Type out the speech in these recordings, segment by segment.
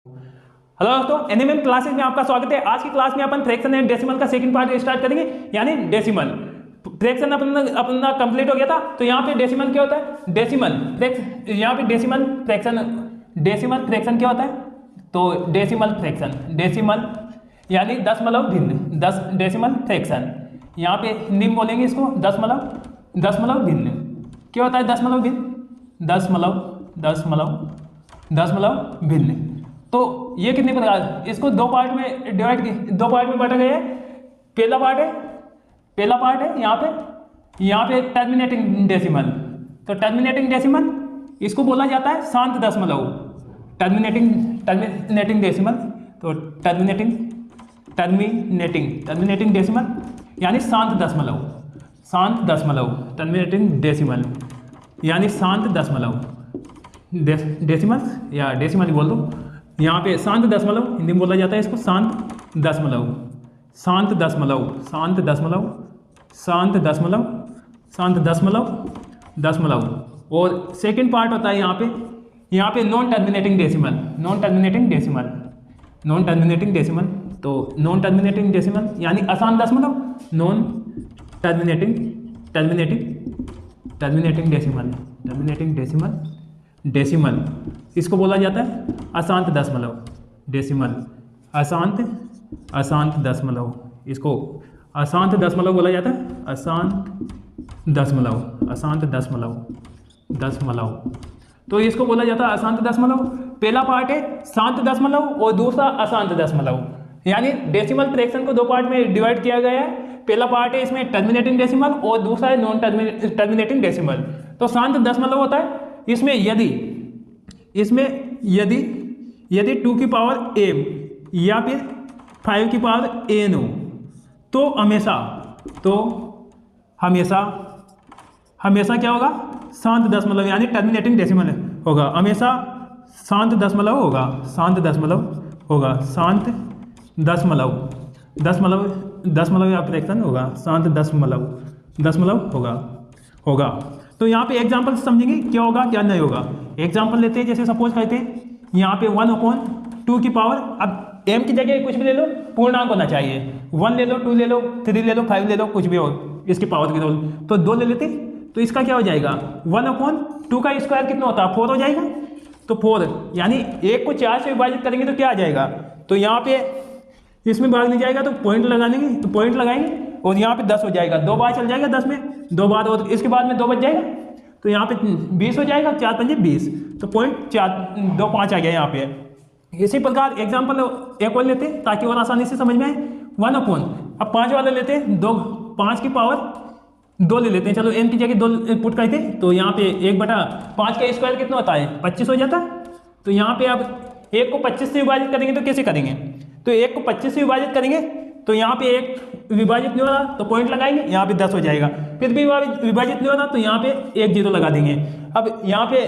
Hello दोस्तों, NMM classes में आपका स्वागत है। आज की क्लास में अपन फ्रैक्शन एंड डेसिमल का सेकंड पार्ट स्टार्ट करेंगे, यानी डेसिमल। फ्रैक्शन अपना कंप्लीट हो गया था, तो यहाँ पे डेसिमल क्या होता है? यहाँ पे डेसिमल फ्रैक्शन क्या होता है? तो डेसिमल यानी दशमलव भिन्न, डेसिमल फ्रैक्शन। यहाँ पे हिंदी में बोलेंगे इसको दशमलव भिन्न। क्या होता है दशमलव भिन्न? दशमलव भिन्न। तो ये कितने प्रकार, इसको दो पार्ट में बांटा गया है। पहला पार्ट है यहाँ पे टर्मिनेटिंग डेसिमल। तो टर्मिनेटिंग डेसिमल इसको बोला जाता है शांत दशमलव। टर्मिनेटिंग डेसिमल, तो टर्मिनेटिंग डेसिमल यानी शांत दशमलव। टर्मिनेटिंग डेसिमल यानी शांत दशमलव। डेसिमल या डेसिमल बोल दो। यहाँ पे शांत दशमलव हिंदी में बोला जाता है इसको शांत दशमलव। और सेकंड पार्ट होता है यहाँ पे नॉन टर्मिनेटिंग डेसिमल। तो नॉन टर्मिनेटिंग डेसिमल यानी अशांत दशमलव। नॉन टर्मिनेटिंग डेसिमल इसको बोला जाता है अशांत दशमलव। अशांत दशमलव, इसको अशांत दशमलव बोला जाता है। अशांत दशमलव, तो इसको बोला जाता है अशांत दशमलव। पहला पार्ट है शांत दशमलव और दूसरा अशांत दशमलव, यानी डेसिमल फ्रैक्शन को दो पार्ट में डिवाइड किया गया है। पहला पार्ट है इसमें टर्मिनेटिंग डेसिमल और दूसरा है नॉन टर्मिनेटिंग डेसिमल। तो शांत दशमलव होता है इसमें यदि 2 की पावर m या फिर 5 की पावर n हो, तो हमेशा क्या होगा? शांत दशमलव यानी टर्मिनेटिंग डेसिमल होगा। हमेशा शांत दशमलव होगा। शांत दशमलव या फ्रैक्शन होगा। शांत दशमलव होगा। तो यहाँ पे एग्जाम्पल समझेंगे क्या होगा क्या नहीं होगा। एग्जाम्पल लेते हैं, जैसे सपोज करते हैं यहाँ पे 1/2 की पावर, अब m की जगह कुछ भी ले लो, पूर्णांक होना चाहिए। 1 ले लो, 2 ले लो, 3 ले लो, 5 ले लो, कुछ भी हो इसकी पावर की रोल। तो 2 ले लेते, तो इसका क्या हो जाएगा? 1/2 का स्क्वायर कितना होता है? 4 हो जाएगा। तो 4 यानी 1 को 4 से विभाजित करेंगे तो क्या आ जाएगा? तो यहाँ पे इसमें भाग नहीं जाएगा, तो पॉइंट लगाएंगे और यहाँ पे 10 हो जाएगा। 2 बार चल जाएगा 10 में, 2 बार और इसके बाद में 2 बच जाएगा, तो यहाँ पे 20 हो जाएगा। 4 पंजे 20, तो पॉइंट 5 आ गया यहाँ पे। इसी प्रकार एग्जाम्पल एक और लेते ताकि और आसानी से समझ में आए। 1/, अब 5 वाला लेते, 5 की पावर 2 ले लेते हैं। चलो n की जगह 2 पुट करते, तो यहाँ पे 1/5 का स्क्वायर कितना होता है? 25 हो जाता है। तो यहाँ पे अब 1 को 25 से विभाजित करेंगे तो कैसे करेंगे? तो 1 को 25 से विभाजित करेंगे तो यहाँ पे 1 विभाजित नहीं हो रहा, तो पॉइंट लगाएंगे, यहाँ पे 10 हो जाएगा। फिर भी विभाजित नहीं हो रहा, तो यहाँ पे 1 0 लगा देंगे। अब यहाँ पे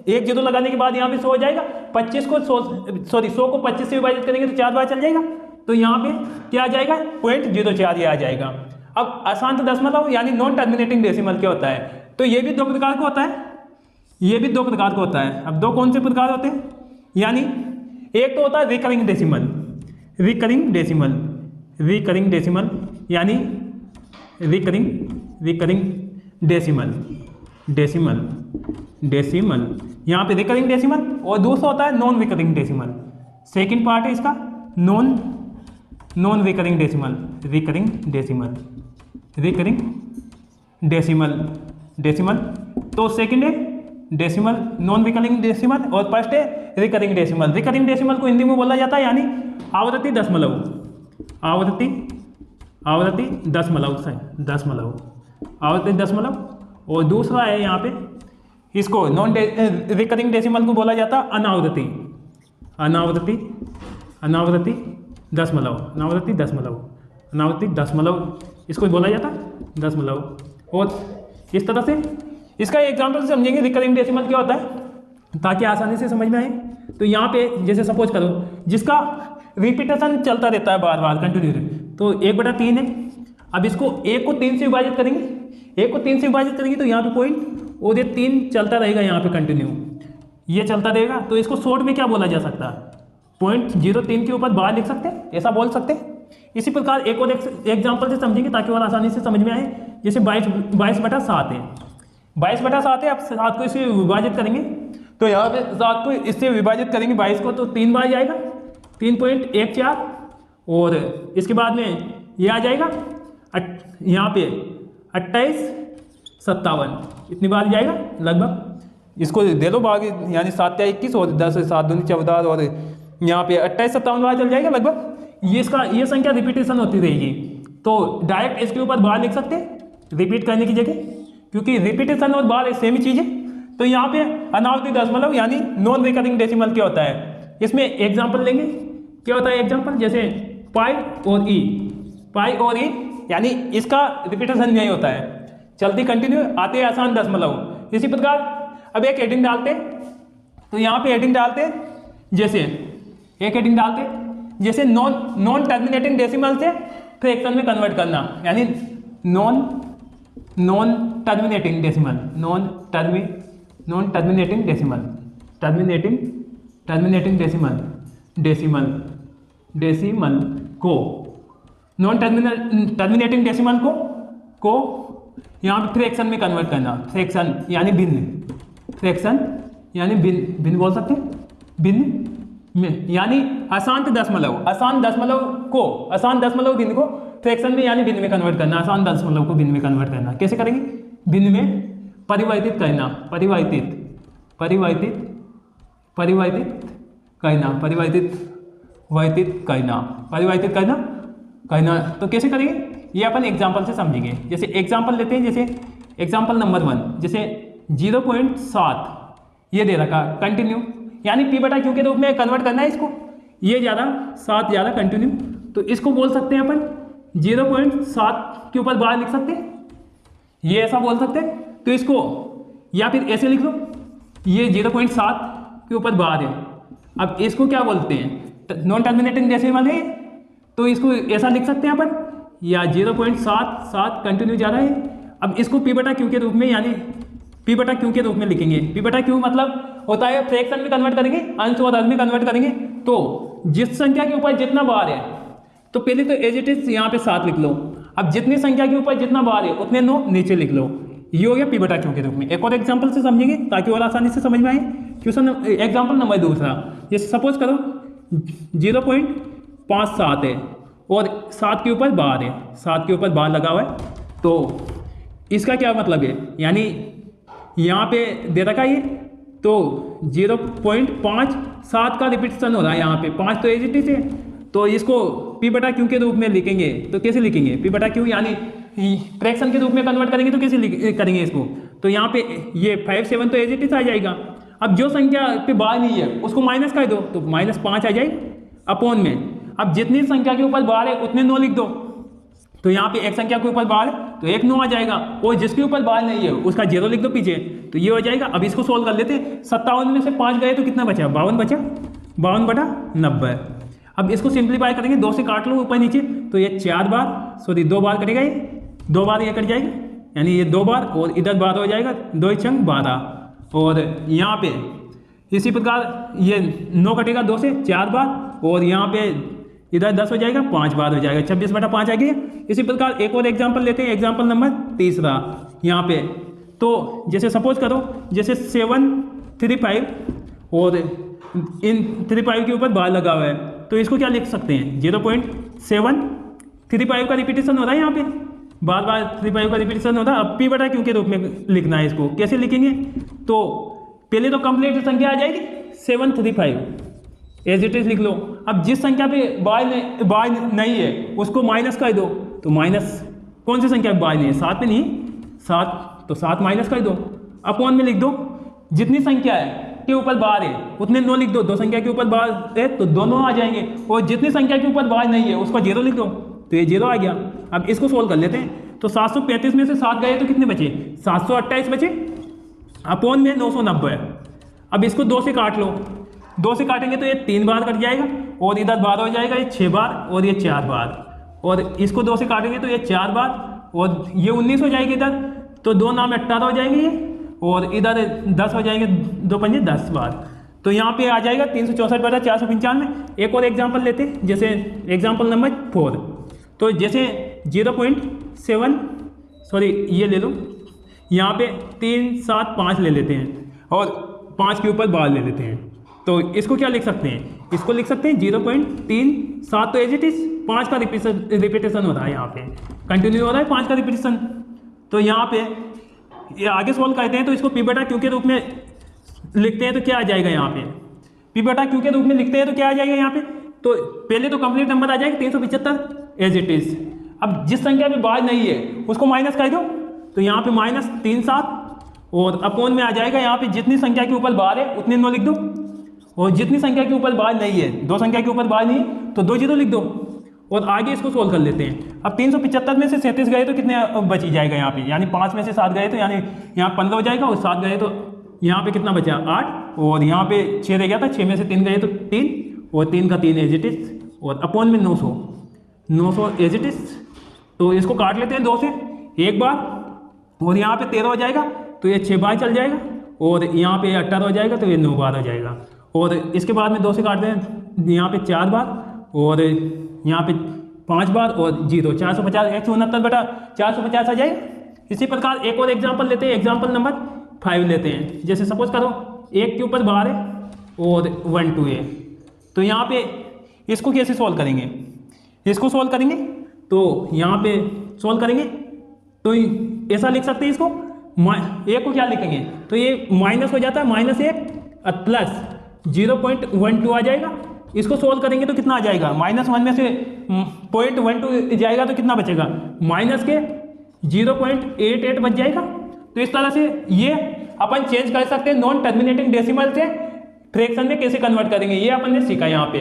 1 0 लगाने के बाद यहाँ पे 100 हो जाएगा। 100 को 25 से विभाजित करेंगे तो 4 बार चल जाएगा, तो यहाँ पे क्या आ जाएगा? 0.04 ये आ जाएगा। अब अशांत दशमलव यानी नॉन टर्मिनेटिंग डेसिमल क्या होता है? तो ये भी 2 प्रकार का होता है। अब 2 कौन से प्रकार होते हैं? यानी एक तो होता है रिकरिंग डेसिमल यानी रिकरिंग डेसिमल, यहाँ पे रिकरिंग डेसिमल। और दूसरा होता है non recurring decimal. Second part है इसका नॉन रिकरिंग डेसिमल। तो सेकंड है डेसिमल, नॉन रिकरिंग डेसिमल, और फर्स्ट है रिकरिंग डेसिमल। रिकरिंग डेसिमल को हिंदी में बोला जाता है यानी आवर्ती दशमलव। और दूसरा है यहाँ पे, इसको नॉन रिकरिंग डेसिमल को बोला जाता है अनावर्ती दशमलव, इसको बोला जाता दशमलव। और इस तरह से इसका एग्जाम्पल से समझेंगे रिकरिंग डेसिमल क्या होता है, ताकि आसानी से समझ में आए। तो यहाँ पे जैसे सपोज करो जिसका रिपीटेशन चलता रहता है बार बार कंटिन्यू, तो 1/3 है। अब इसको 1 को 3 से विभाजित करेंगे, 1 को 3 से विभाजित करेंगे तो यहाँ पे पॉइंट और ये 3 चलता रहेगा यहाँ पे कंटिन्यू, ये चलता रहेगा। तो इसको शॉर्ट में क्या बोला जा सकता है, 0.03 के ऊपर बार लिख सकते हैं, ऐसा बोल सकते हैं। इसी प्रकार एक और एग्जाम्पल से समझेंगे ताकि और आसानी से समझ में आए। जैसे 22/7 है, 22/7 है। अब 7 को इससे विभाजित करेंगे तो यहाँ पे 7 को इससे विभाजित करेंगे 22 को, तो 3 बार जाएगा 3.14, और इसके बाद में ये आ जाएगा यहाँ पे 2857, इतनी बार जाएगा लगभग। इसको दे दो भाग, यानी 7 या 21 और 10 7 दूनी 14 और यहाँ पे 2857 बार चल जाएगा लगभग। ये संख्या रिपीटेशन होती रहेगी, तो डायरेक्ट इसके ऊपर बार लिख सकते हैं रिपीट करने की जगह, क्योंकि रिपीटेशन और बार सेम ही चीज़ है। तो यहाँ पे अनावृत्ति दशमलव यानी नॉन रिकरिंग डेसिमल क्या होता है, इसमें एग्जाम्पल लेंगे। क्या होता है एग्जाम्पल, जैसे पाई और ई, यानी इसका रिपीटेशन नहीं होता है। चलती कंटिन्यू, आते हैं आसान दशमलव। इसी प्रकार अब एक हेडिंग डालते, तो यहाँ पे हेडिंग डालते जैसे एक हेडिंग डालते जैसे नॉन टर्मिनेटिंग डेसिमल से फ्रैक्शन में कन्वर्ट करना, यानी non terminating decimal, non terminating decimal, terminating decimal को नॉन टर्मिनेटिंग डेसिमल को यहाँ पे फ्रैक्शन में कन्वर्ट करना। फ्रैक्शन यानी भिन्न बोल सकते हैं, भिन्न में यानी अशांत दशमलव भिन्न को फ्रैक्शन में यानी भिन्न में कन्वर्ट करना, आसान दशमलव को भिन्न में कन्वर्ट करना। कैसे करेंगे, भिन्न में परिवर्तित करना, कहना। तो कैसे करेंगे ये अपन एग्जांपल से समझेंगे। जैसे एग्जांपल लेते हैं, जैसे एग्जांपल नंबर 1, जैसे 0.7 ये दे रखा कंटिन्यू, यानी p/q के रूप में कन्वर्ट करना है इसको, ये ज़्यादा 7 ज़्यादा कंटिन्यू, तो इसको बोल सकते हैं अपन 0.7 के ऊपर बार लिख सकते हैं, ये ऐसा बोल सकते हैं। तो इसको या फिर ऐसे लिख लो, ये 0.7 के ऊपर बार है। अब इसको क्या बोलते हैं, नॉन टर्मिनेटिंग डेसिमल है, तो इसको ऐसा लिख सकते हैं अपन, या 0.77 कंटिन्यू ज़्यादा है। अब इसको p/q के रूप में, यानी p/q के रूप में लिखेंगे। p/q मतलब होता है फ्रैक्शन में कन्वर्ट करेंगे, अंश और हर में कन्वर्ट करेंगे। तो जिस संख्या के ऊपर जितना बार है, तो पहले तो एज इट इज यहाँ पे 7 लिख लो। अब जितनी संख्या के ऊपर जितना बार है उतने 9 नीचे लिख लो, ये हो गया p/q के रूप में। एक और एग्जाम्पल से समझेंगे ताकि और आसानी से समझ में आए। क्वेश्चन एग्जाम्पल नंबर 2, जैसे सपोज करो 0.57 है और 7 के ऊपर बार है, 7 के ऊपर बार लगा हुआ है, तो इसका क्या मतलब है, यानी यहाँ पे दे रखा है ये, तो 0.57 का रिपीटेशन हो रहा है यहाँ पे, 5 तो एज है, तो इसको p/q के रूप में लिखेंगे। तो कैसे लिखेंगे, p/q यानी फ्रैक्शन के रूप में कन्वर्ट करेंगे, तो कैसे करेंगे इसको, तो यहाँ पे ये 57 तो एज आ जाएगा। अब जो संख्या पे बार नहीं है उसको माइनस कर दो, तो -5 आ जाएगा अपॉन में। अब जितनी संख्या के ऊपर बार है उतने 9 लिख दो, तो यहाँ पे एक संख्या के ऊपर बार है तो एक 9 आ जाएगा, और जिसके ऊपर बार नहीं है उसका 0 लिख दो पीछे, तो ये हो जाएगा। अब इसको सोल्व कर लेते, 57 में से 5 गए तो कितना बचा, 52 बचा, 52/90। अब इसको सिंप्लीफाई करेंगे, 2 से काट लो ऊपर नीचे, तो ये 2 बार करेगा, ये 2 बार ये कट जाएगा, यानी ये 2 बार और इधर बार हो जाएगा, 2 × 12, और यहाँ पे इसी प्रकार ये 9 कटेगा 2 से 4 बार, और यहाँ पे इधर 10 हो जाएगा, 5 बार हो जाएगा, 26/5 आ गया। इसी प्रकार एक और एग्जाम्पल लेते हैं, एग्जाम्पल नंबर 3 यहाँ पे। तो जैसे सपोज करो, जैसे 735 और इन 35 के ऊपर बार लगा हुआ है, तो इसको क्या लिख सकते हैं, 0.735 का रिपीटेशन हो रहा है यहाँ पे, बार 35 का रिपीटेशन हो रहा है। अब p/q के रूप में लिखना है इसको, कैसे लिखेंगे, तो पहले तो कंप्लीट संख्या आ जाएगी 735, एज इट इज लिख लो। अब जिस संख्या पे बार नहीं है उसको माइनस कर दो, तो माइनस कौन सी संख्या पे बार नहीं है, 7 पे नहीं, 7 तो 7 माइनस कर दो, अपॉन में लिख दो, जितनी संख्या है के ऊपर बार है उतने 9 लिख दो, 2 संख्या के ऊपर बार है तो दोनों आ जाएंगे, और जितनी संख्या के ऊपर बार नहीं है उसका 0 लिख दो, तो ये 0 आ गया। अब इसको सोल्व कर लेते हैं, तो 735 में से 7 गए तो कितने बचे, 728 बचे, अपॉन में 990। अब इसको 2 से काट लो, 2 से काटेंगे तो ये 3 बार कट जाएगा, और इधर बार हो जाएगा, ये 6 बार और ये 4 बार, और इसको 2 से काटेंगे तो ये 4 बार, और ये 19 हो जाएगी इधर, तो 2 नाम 18 हो जाएंगे ये, और इधर 10 हो जाएंगे, 2 पंजे 10 बार। तो यहाँ पे आ जाएगा 364/495। एक और एग्जांपल लेते हैं, जैसे एग्जांपल नंबर 4। तो जैसे 0.7 सॉरी ये ले लो, यहाँ पे 3 7 5 ले लेते हैं और 5 के ऊपर बार ले लेते हैं। तो इसको क्या लिख सकते हैं, इसको लिख सकते हैं 0.37, तो एज इट इज 5 का रिपीटेशन हो रहा है, यहाँ पे कंटिन्यू हो रहा है 5 का रिपीटेशन। तो यहाँ पे ये आगे सॉल्व करते हैं, तो इसको पी बटा क्यू के रूप में लिखते हैं तो क्या आ जाएगा, यहाँ पे पी बटा क्यू के रूप में लिखते हैं तो क्या आ जाएगा यहाँ पे। तो पहले तो कंप्लीट नंबर आ जाएगा 375 एज इट इज। अब जिस संख्या में बार नहीं है उसको माइनस कर दो, तो यहाँ पे -37 और अपोन में आ जाएगा, यहाँ पे जितनी संख्या के ऊपर बार है उतने 9 लिख दो, और जितनी संख्या के ऊपर बार नहीं है, 2 संख्या के ऊपर बार नहीं है तो 2 0 लिख दो, और आगे इसको सोल्व कर लेते हैं। अब 375 में से 37 गए तो कितने बची जाएगा यहाँ पे, यानी 5 में से 7 गए तो यानी यहाँ 15 हो जाएगा, और 7 गए तो यहाँ पे कितना बचा 8, और यहाँ पे 6 रह गया था, 6 में से 3 गए तो 3, और 3 का 3 एज इट इज, और अपोन में 900 एज इट इज। तो इसको काट लेते हैं 2 से एक बार, और यहाँ पे 13 हो जाएगा तो ये 6 बार चल जाएगा, और यहाँ पे 18 हो जाएगा तो ये 9 बार हो जाएगा, और इसके बाद में 2 से काटते हैं यहाँ पे 4 बार, और यहाँ पे 5 बार, और 0 450 169/450 आ जाएगा। इसी प्रकार एक और एग्जांपल लेते हैं, एग्जांपल नंबर 5 लेते हैं। जैसे सपोज करो 1 के ऊपर बार है और 1 2 है, तो यहाँ पे इसको कैसे सॉल्व करेंगे, इसको सॉल्व करेंगे तो यहाँ पे सॉल्व करेंगे तो ऐसा लिख सकते हैं इसको, एक को क्या लिखेंगे तो ये माइनस हो जाता है -1 प्लस 0.12 आ जाएगा। इसको सोल्व करेंगे तो कितना आ जाएगा, -1 में से 0.12 जाएगा तो कितना बचेगा, माइनस के 0.88 बच जाएगा। तो इस तरह से ये अपन चेंज कर सकते हैं, नॉन टर्मिनेटिंग डेसिमल से फ्रैक्शन में कैसे कन्वर्ट करेंगे, ये अपन ने सीखा यहाँ पे।